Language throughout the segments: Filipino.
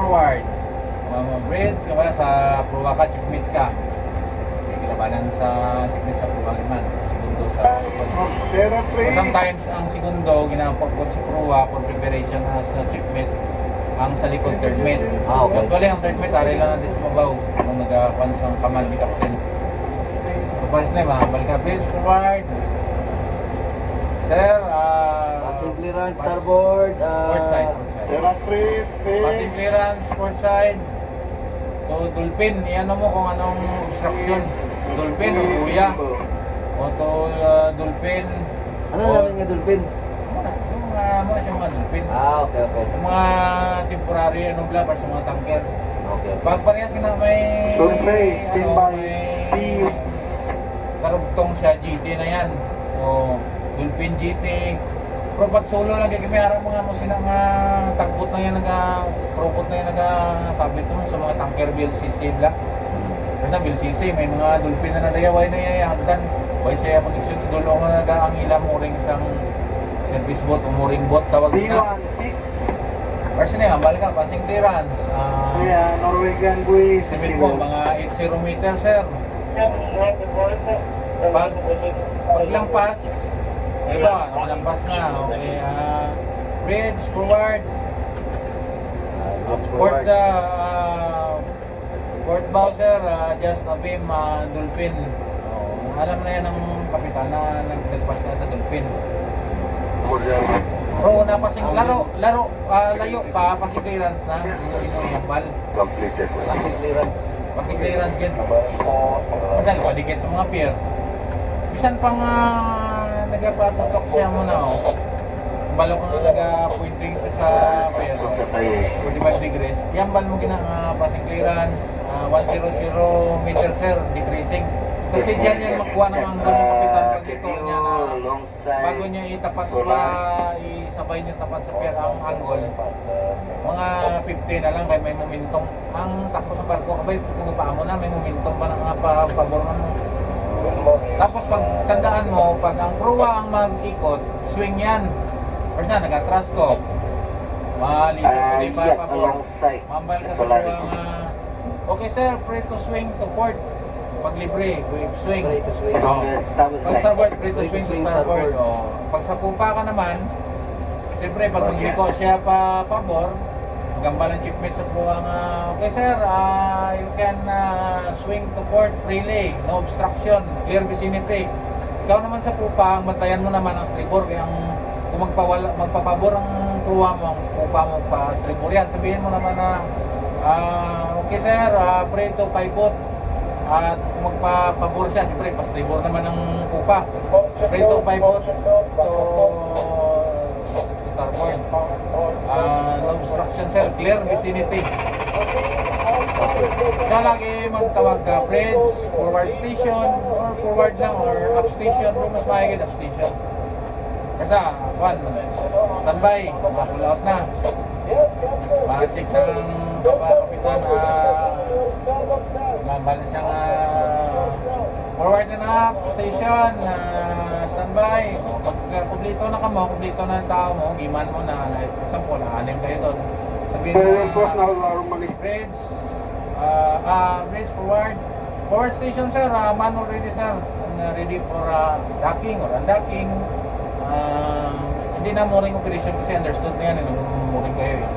forward. Bridge, kaya sa pruwa ka, checkmates ka. May kilabanan sa checkmates sa pruwa man. Segundo sa so sometimes, ang segundo, ginapagpot sa pruwa for preparation as a checkmate. Ang sa likod, third mate. Okay. Actually, ang third mate, ari lang natin sa mabaw. Kung nag-pansang kaman, ni captain. So, paris na yung balik ka. Bridge forward. Sir, Passing clearance, starboard. port side. Passing clearance, port side. So, dolphin, iano mo kung anong obstruction. Dolphin o buya. O to dolphin. Ano namin nga dolphin? Yung mga mga dolphin. Okay. Yung mga temporary blabber sa mga tanker. Okay. Pag parehas na may karugtong siya, GT na yan. O dolphin GT. Pero pag solo lang, may arang mga mo sinang tagbot na yan, krokot na yan, sabit mo sa mga tanker BLCC bla. Kasi na BLCC, may mga dolphin na nadayaway na yayahagdan. Way siya connection, dulong na nag-aangila mo ring isang service boat o mooring boat, tawag na. First na yan, balik ka, passing clearance. Norwegian buoy. Estimate mo, mga 80 meter, sir. Paglampas, ito, nakalampas na. Okay, bridge, forward. Port bow, sir, just a beam, dolphin. Alam na yan ng kapitan na nagpas na sa dolphin. Pero napasing layo pa, passing clearance na. Yung bal. Passing clearance din. Kasi padikit sa mga pier. Bisan pang nagpatutok siya muna, balo ko na nag-pointing sa pier, 45 degrees. Yan bal mo passing clearance, 100 meter, sir, decreasing. Kasi dyan yan magkuha ng angle ng kapitan pag ito niya na bago niya itapat pa, isabay niya tapat sa pier ang angle. Mga 50 na lang kaya may momentum. Ang takbo sa barko, kabay kung ipaan mo na, may momentum pa ng mga pabor mo. Tapos pag tandaan mo, pag ang proa ang mag-ikot, swing yan. First na, nag-atras ko. Malisip ko din pa pabor. Mambal ka sa proa okay sir, pray to swing to port. Pag libre, wave swing. Pag starboard, pray to swing to starboard. Pag sa pupa ka naman, siyempre pag magliko siya pa pabor, gamba ng chipmate sa puwa nga, okay sir, you can swing to port freely, no obstruction, clear vicinity. Ikaw naman sa pupa, bantayan mo naman ang stribor, kaya kung magpapabor ang puwa mo, ang pupa mo pa stribor yan, sabihin mo naman na, okay sir, pray to pivot. At kung magpapabor siya, siyempre, pa-stribor naman ang pupa. Pray to pivot to starboard. No obstruction, sir. Clear vicinity. Kaya lagi magtawag ka, bridge, forward station, or forward lang, or up station. Pero mas mahigit up station. Kasi, standby, pull out na. Ma-check ng kapitan, mabala siyang forward na station, standby. Pag kumplito na ka mo, kumplito na ang tao mo, giman mo na, like, example, 6 kayo doon. Sabihin mo, bridge, bridge forward station sir, man already sir, ready for docking or undocking. Hindi na mooring operation kasi understood na yan, mooring kayo eh.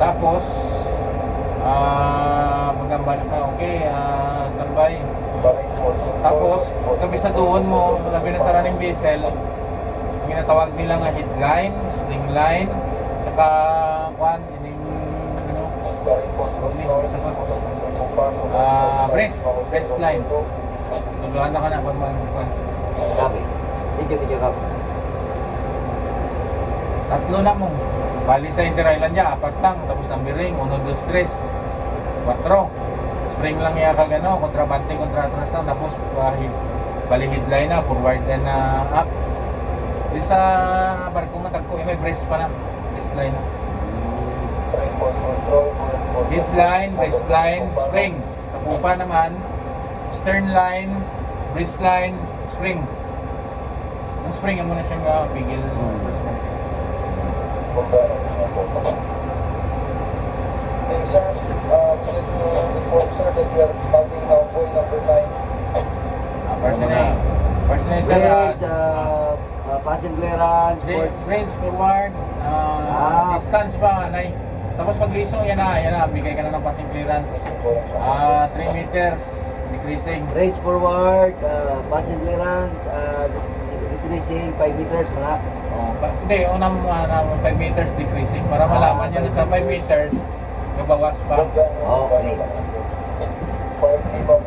Tapos, magambal sa okay, standby. Tapos, kabisaduhon mo, labi na sa running vessel, ginatawag nila nga headline, spring line, saka breast line. Tuluhan na ka na pag mag-kwan. Video kap. Tatlo na mo. Bali sa Inter-Island niya, 4 lang, tapos numbering, 1, 2, 3, 4. Spring lang niya kagano, kontrabante, kontra-atras lang, tapos bali headline na, forward and up. Di sa barko matagko, may breast pa na, breast line na. Headline, breast line, spring. Sa pupa naman, stern line, breast line, spring. Ang spring, mo na siyang pigil. passing clearance, sports. Range forward, distance pa, anay. Tapos pag liso, yan na, bigay ka na ng passing clearance. 3 meters, decreasing. Range forward, passing clearance, decreasing 5 meters, wala. Hindi, unang 5 meters decreasing. Para malaman niya na sa 5 meters, nabawas pa. Okay. Ready for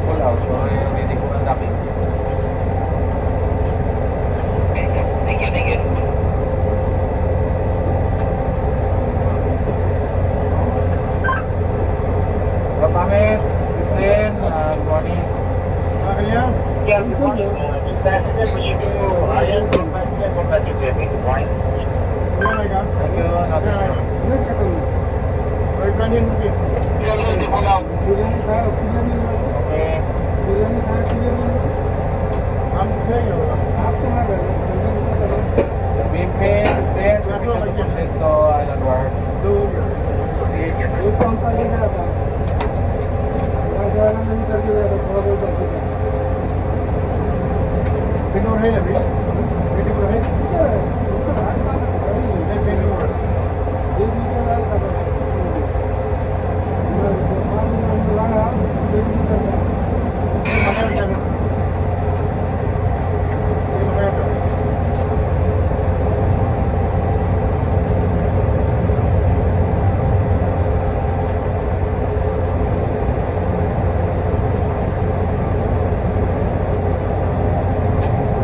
pull out or ready for unlocking. Thank you. Kapamit, Efren, good morning. Yeah, good morning. Passenger, we need to iron to passenger for that you get me to point. Thank you, Natasha. Clearly, the pull out. Okay. Bimpin, Efren, Commission to Island Ward.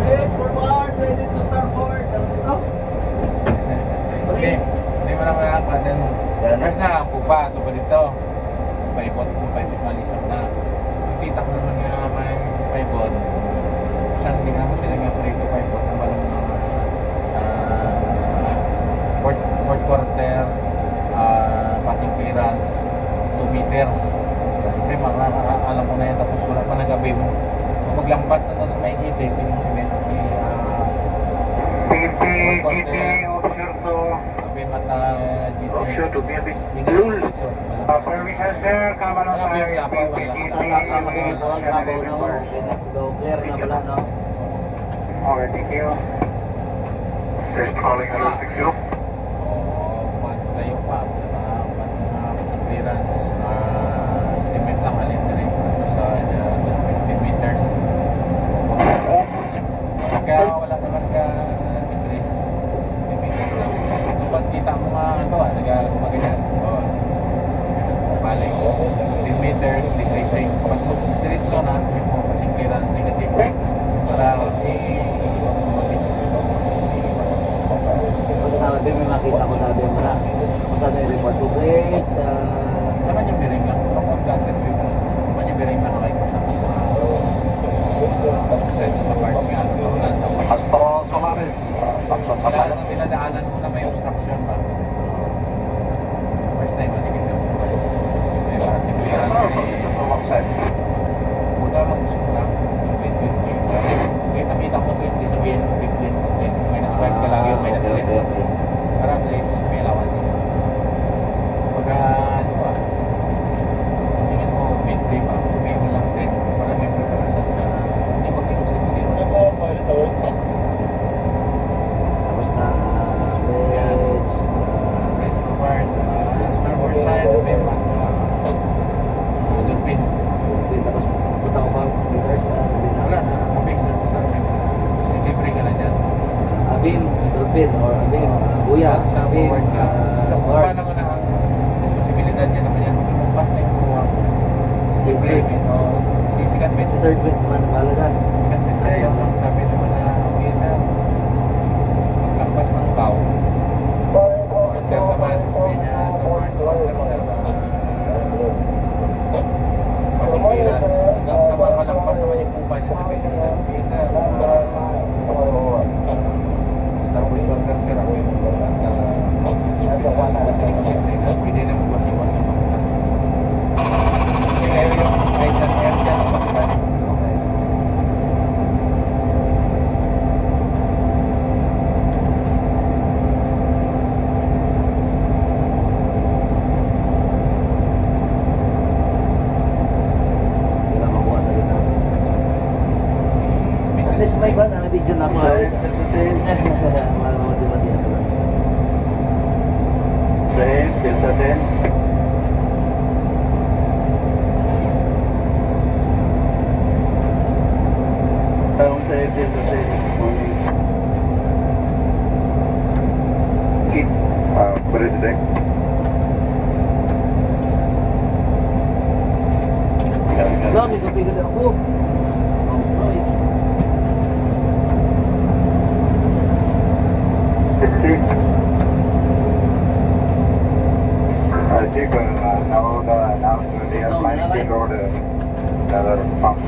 Range forward, ready to starboard. Ano ito? Hindi mo na makakapa. Then, Yan. first na, ang pupa, ito pa dito. Paipot, malisap na. Nakita ko naman nga may paipot. Isang hindi naman sila nga free to paipot. Ang balong mga fourth quarter, passing clearance, 2 meters. Kasi alam ko na yan, tapos wala pa nagabi mo. Kung maglampas na doon sa may itik, hindi mo sabihin, Officer to sabi mata offshore to be a bit GT. lul. So, Permission sir, come on fire. Masala ka makikitawag ka ba na mo? Clear na pala, no? Okay, thank you. First calling 060. layo pa, sa clearance, estimate lang alin rin ito sa 50 meters. Kaya wala naman ka decrease, 50 meters lang. Pag kita mo nga ito, nag-gumaganyan. Balik, 10 meters decreasing. Pag diretso na, may mo kasing clearance negative. Para Pagkatawag pin or ano yun, buya, Sa pin, forward ka. Sa guard. kuha naman ang responsibilidad niya naman yan. Lumpas na yung kuha mo. Siyempre, o sisikat Sa mo. third pin, malagan. Sikat mo siya. Yung lang sabi naman na, okay sir, maglampas ng bow. Order naman, sabi niya sa mark, order sir, passing clearance. Hanggang sa makalampas naman yung kupa niya, sabi niya sir, okay sir, starboard bunker sir, ako yung kasi hindi na pwede na magwasiwas yung mga kasi ngayon yung ice and air dyan ang kapitan. Okay. Hindi na makuha talaga na. At least may ba na video na ako. Wala naman di ba di ako. 10, Delta 10. Tawang sa Delta 10. Morning. Keep, President. Wala, may kapigil ako. Ay. I think now the Atlantic Road another pump.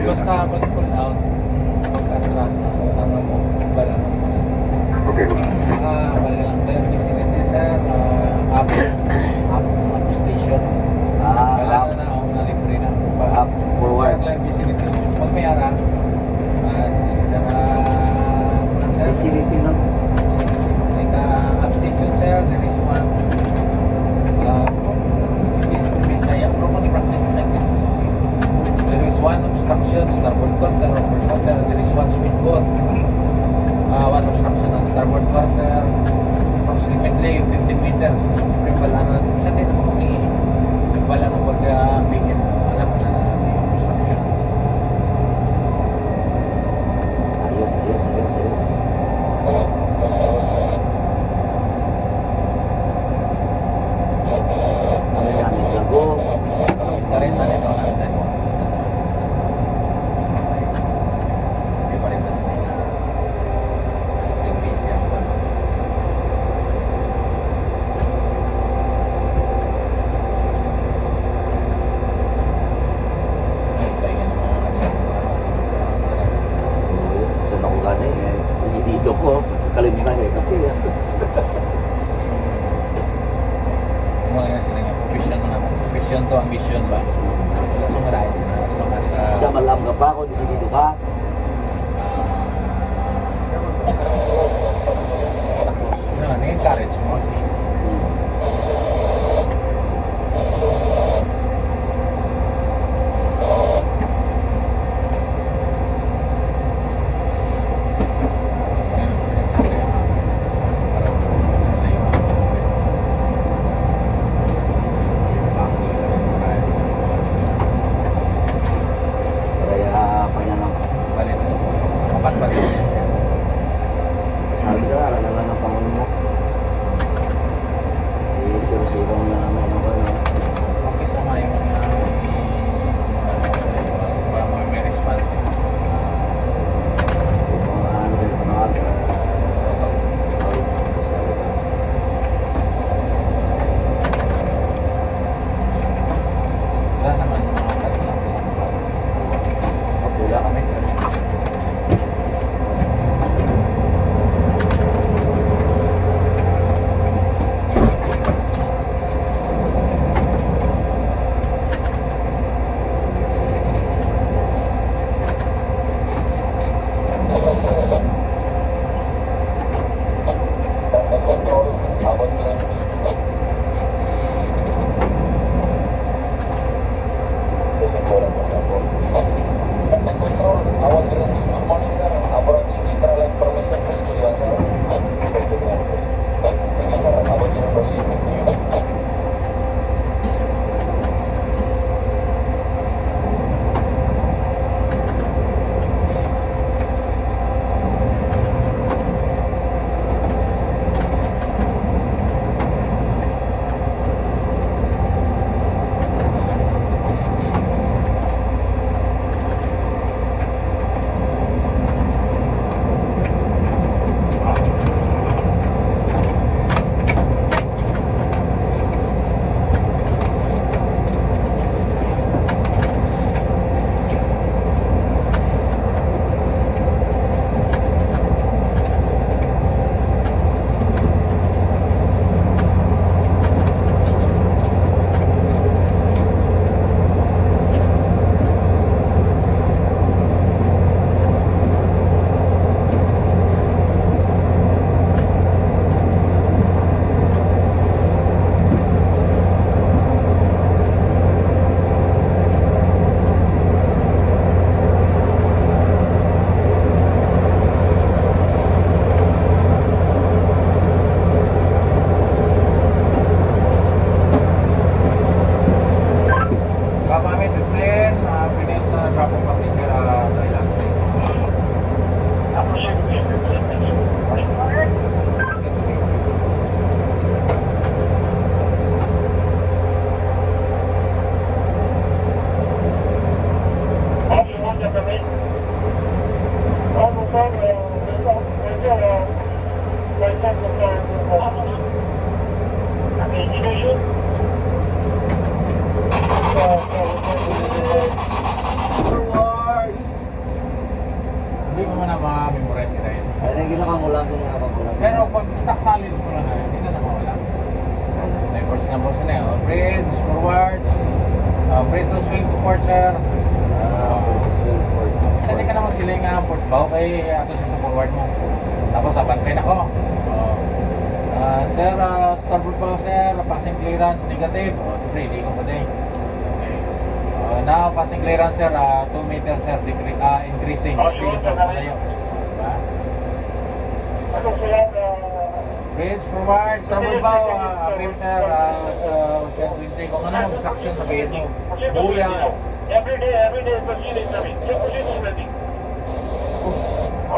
Basta pag-pull out, pag-atras, tama mo, bala mo. Okay. Bala lang tayo, vicinity sir, up station. Bala Up. na na, ako na libre na. Up, forward. Lang vicinity. Pag may ara, sir, Facility lang. like up station sir, there is one. Bisaya, pero kung i-practice sa akin. There is one obstruction, starboard quarter, forward quarter. There is one speedboat. One obstruction on starboard quarter. Approximately 15 meters. Siyempre, bala na. Saan din ako magiging? Bala mo pag-pingin. Alam mo na may obstruction. Ayos, ayos, ayos, ayos. Ano namin, lago. Kamis ka rin, nandito na natin mo. Hindi pa rin na sila na. Yung busy ako. Pahinga ng mga Saan ako gani eh. Dito ko, kalimutan eh. Kasi mga sila nga, profession mo naman. Profession to ambition ba? Wala sumalayan sila. Mas baka sa... siya malam ka pa kung dito ka. Tapos, ano, encourage mo. Kaya pa niya lang. Balik na po. Kapatpat. Sabi ka, alala ng pangulo mo. mo na ma-memorize ka rin. Ano yung ginakamulang ko mga kamulang. Pero pag stock knowledge mo lang na, hindi na nakawala. Diapers na po sila. Bridge, forwards, free to swing to port, sir. Saan ka naman sila nga port ba? Okay, ato siya sa forward mo. Tapos abantay na ko. Sir, starboard po, sir. Passing clearance, negative. Siyempre, hindi ko pa din. Okay. Now, passing clearance, sir. 2 meters, sir. Increasing. Pili po palayo. Diba? Ano sila, Bridge, forward, starboard bow, appear, sir. Ocean 20. Kung ano obstruction, sabihin mo. Buya. every day, proceed is coming. Proceed is ready.